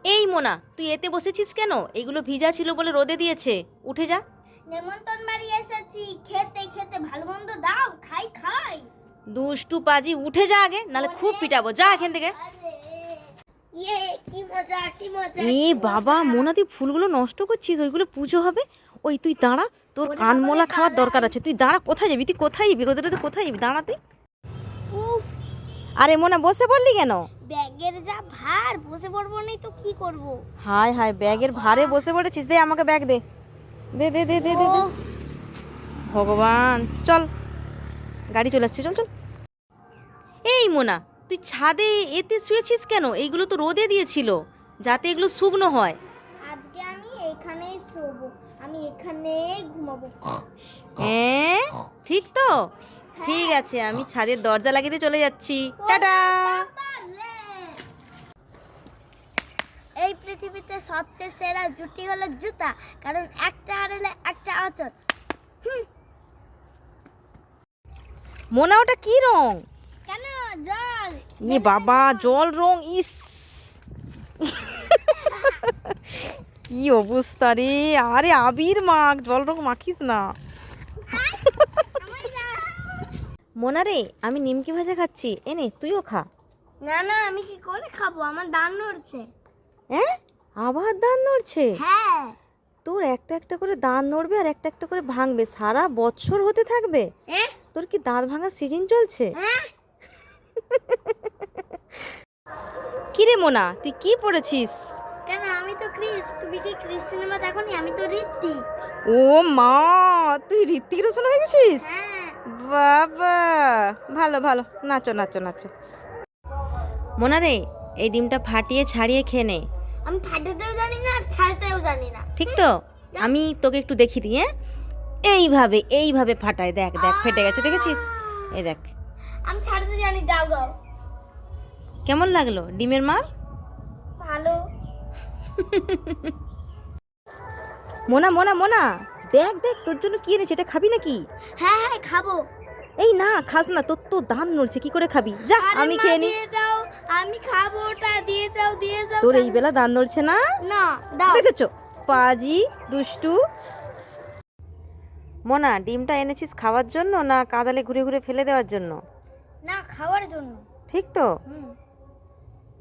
এই মোনা, তুই এতে বসেছিস কেন? এগুলো ভিজা ছিল বলে রোদে দিয়েছে, উঠে যা। নেমন্তন বাড়ি এসেছি, খেতে খেতে ভালো মন্দ দাও, খাই খাই। দুষ্টু পাজি, উঠে যা আগে, নালে খুব পিটাবো, যা এখান থেকে। ইয়ে কি মজা কি মজা। এ বাবা মোনা, তুই ফুলগুলো নষ্ট করছিস, ওইগুলো পুজো হবে। ওই তুই দাঁড়া, তোর কানমলা খাওয়ার দরকার আছে। তুই দাঁড়া, কোথায় যাবি তুই? কোথায় যাবি রোদে রোদে? কোথায় যাবি? দাঁড়া তুই। উফ, আরে মোনা, বসে পড়লি কেন? ব্যাগের যা ভার, বসে পড়বো নেই তো কি করব। হায় হায়, ব্যাগের ভারে বসে পড়েছিস। দে আমাকে ব্যাগ দে, দে দে দে দে দে দে। ভগবান, চল, গাড়ি চলে আসছে, চল চল। এই মোনা, তুই ছাদে এতে শুয়েছিস কেন? এইগুলো তো রোদে দিয়েছিল, যাতে এগুলো শুকনো হয়। আজকে আমি এখানেই শোবো, আমি এখানেই ঘুমাবো। হ্যাঁ ঠিক তো, ঠিক আছে, আমি ছাদের দরজা লাগিয়ে চলে যাচ্ছি। টাটা। এই পৃথিবীতে সবচেয়ে সেরা জুটি হলো জুতা, কারণ একটা হারালে একটা অচল। মোনা, ওটা কি রং? কেন? জল। এ বাবা, জল রং! ইস, কি অবস্থা রে! আরে আবির মাখ, জল রং মাখিস না। মোনা রে, আমি নিমকি ভাজা খাচ্ছি, এনে তুইও খা। না না, আমি কি করে খাবো, আমার দান নড়ছে। হ্যাঁ, আবার দাঁত নড়ছে? হ্যাঁ। তোর একটা একটা করে দাঁত নড়বে আর একটা একটা করে ভাঙবে, সারা বছর হতে থাকবে। তোর কি দাঁত ভাঙার সিজন চলছে? কি রে মোনা, তুই কি পড়েছিস? কেন, আমি তো ক্রিস। তুমি কি ক্রিস সিনেমা দেখোনি? আমি তো ঋত্বিক। ও মা, তুই ঋত্বিক রোশন হয়ে গেছিস? হ্যাঁ। বাবা, ভালো ভালো, নাচো নাচো নাচো। মোনা রে, এই ডিমটা ফাটিয়ে ছাড়িয়ে খেয়ে নে। আমি ফাটাতেও জানি না আর ছাড়তেও জানি না। ঠিক তো? আমি তোকে একটু দেখি দিই। হ্যাঁ, এইভাবে এইভাবে ফাটায়, দেখ দেখ ফেটে গেছে, দেখেছিস? এই দেখ। আমি ছাড়তে জানি, দাও দাও। কেমন লাগলো ডিমের মার? ভালো। মোনা মোনা মোনা, দেখ দেখ, তোর জন্য কি এনেছে, এটা খাবি নাকি? হ্যাঁ হ্যাঁ, খাবো। এই না, খাস না, তোর তো দাম নড়ছে, কি করে খাবি? যা, আরে আমি মা, খেয়ে নি। দিয়ে যাও, আমি খাবো ওটা, দিয়ে যাও দিয়ে যাও। তোর এই বেলা দাম নড়ছে না? না, দাও। দেখেছো, পাজি দুষ্টু। মোনা, ডিমটা এনেছিস খাওয়ার জন্য না কাঁদালে ঘুরে ঘুরে ফেলে দেওয়ার জন্য? না, খাওয়ার জন্য। ঠিক তো? হুম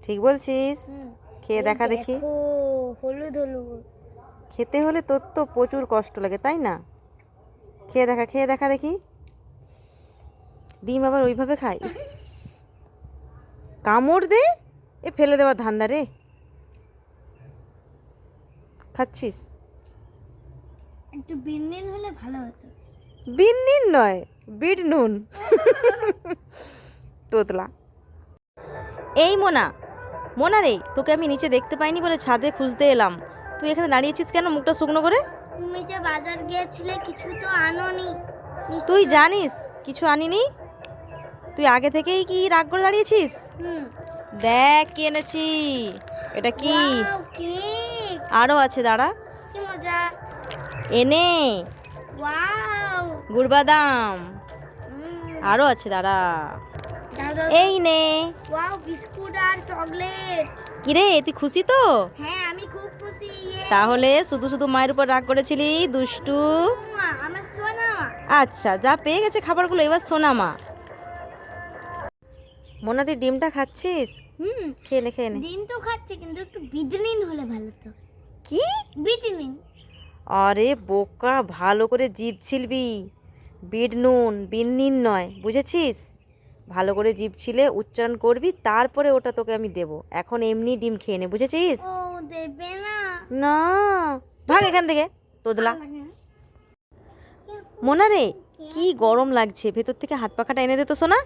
ঠিক বলছিস। হুম। খেয়ে এই দেখা দেখি। দেখো, হলুদ হলুদ। খেতে হলে তোর তো প্রচুর কষ্ট লাগে, তাই না? খেয়ে দেখা, খেয়ে দেখা দেখি। ডিম আবার ওইভাবে খাই? কামড় দে, এ ফেলে দেওয়ার ধান্দা রে। খাচ্ছিস? একটু বিনবিন হলে ভালো হতো। বিন নিন নয়, বিট নুন। তোতলা। এই মোনা, মোনা রে, তোকে আমি নিচে দেখতে পাইনি বলে ছাদে খুঁজতে এলাম। তুই এখানে দাঁড়িয়েছিস কেন, মুখটা শুকনো করে? তুমি যে বাজার গিয়েছিলে, কিছু তো আনোনি। তুই জানিস কিছু আনিনি? তুই আগে থেকেই কি রাগ করে দাঁড়িয়েছিস? হুম। দেখ কি এনেছি। এটা কি? Wow, cake. আরও আছে, দাঁড়া। কি মজা। এনে ওয়াও। গুড় বাদাম। হুম। আরও আছে, দাঁড়া। দাও দাও। এই নে। ওয়াও, বিস্কুট আর চকলেট। কিরে, তুই খুশি তো? হ্যাঁ, আমি খুব খুশি। তাহলে শুধু শুধু মায়ের উপর রাগ করেছিলি, দুষ্টু? আমার সোনা। আচ্ছা, যা পেয়ে গেছে খাবারগুলো, এবার সোনা মা। মোনা, তুই ডিমটা খাচ্ছিস? হুম। খেয়ে নে খেয়ে নে। দিন তো খাচ্ছে, কিন্তু একটু বিটনিন হলে ভালো তো। কি? বিটনিন। আরে বোকা, ভালো করে জিভ ছিলবি। বিট নুন, বিন্নিন নয়, বুঝেছিস? ভালো করে জিভ ছিলে উচ্চারণ করবি, তারপরে ওটা তোকে আমি দেব। এখন এমনি ডিম খেয়ে নে, বুঝেছিস? ও, দেবে না? না, ভাগ এখান থেকে, তোদলা। মোনা রে, কি গরম লাগছে, ভেতর থেকে হাত পাখাটা এনে দে তো সোনা।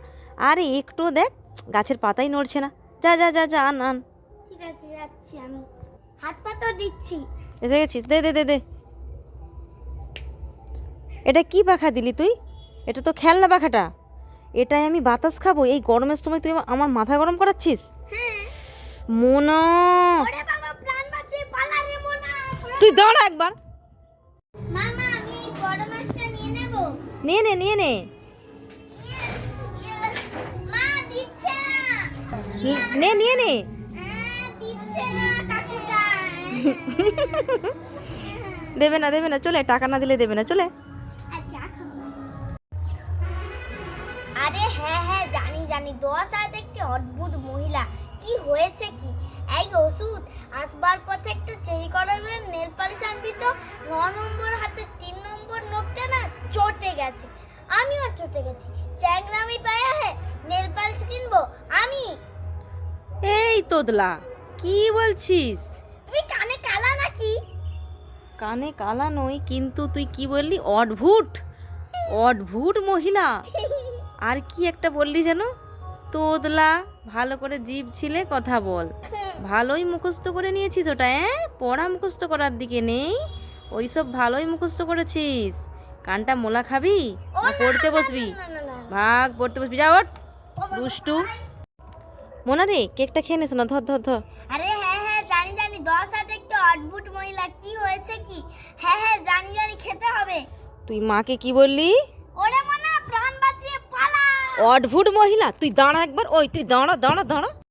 আরে একটু দেখ, গাছের পাতাই নড়ছে না। যা যা যা যা, আন আন। ঠিক আছে, যাচ্ছি আমি। হাত পা তো দিচ্ছি। এসে গেছিস? দে দে দে দে। এটা কি পাখা দিলি তুই? এটা তো খেলনা পাখাটা। এটাই আমি বাতাস খাবো এই গরমের সময়? তুই আমার মাথা গরম করাচ্ছিস। হ্যাঁ। মোনা, ওরে বাবা, প্রাণ বাঁচিয়ে পালা রে মোনা। তুই দাঁড়া একবার। মামা, আমি এই বড় মাছটা নিয়ে নেব। নিয়ে নে নিয়ে নে। মা, দিচ্ছে না। নে নিয়ে নে। দিচ্ছে না, কাকুটা। দেবে না চলে, টাকা না দিলে দেবে না, চলে। আচ্ছা আরে হ্যাঁ হ্যাঁ জানি জানি, 10 হাত একটি অদ্ভুত মহিলা, কি হয়েছে কি? এই ওষুধ আসবার পথে একটা চেরি করাবেন নেল পালিশ আনবি তো, 9 নম্বর হাতে 3 নম্বর নোটটা না চটে গেছে, আমিও চটে গেছি, চ্যাংরামি পায়া হে নেল পালিশ কিনবো আমি। এই তোদলা, কি বলছিস? তুমি কানে কালা নাকি? কানে কালা নই, কিন্তু তুই কি বললি? অদ্ভুত অদ্ভুত মহিলা, আর কি একটা বললি যেন? তোদলা, ভালো করে জিভ ছিলে কথা বল। ভালোই মুখস্থ করে নিয়েছিস ওটা, পড়া মুখস্থ করার দিকে নেই, ওইসব ভালোই মুখস্থ করেছিস। কানটা মোলা খাবি না পড়তে বসবি? ভাগ, পড়তে বসবি, যা ওঠ দুষ্টু। মোনা রে, কেকটা খেয়ে নেছো না, ধর ধর ধর। আরে হ্যাঁ হ্যাঁ জানি জানি, 10 হাতে একটা অদ্ভুত মহিলা, কি হয়েছে কি? হ্যাঁ হ্যাঁ জানি জানি, খেতে হবে। তুই মাকে কি বললি? ওরে মনা, প্রাণ বাঁচিয়ে পালা। অদ্ভুত মহিলা, তুই দাঁড়া একবার, ওই তুই দাঁড়া দাঁড়া দাঁড়া।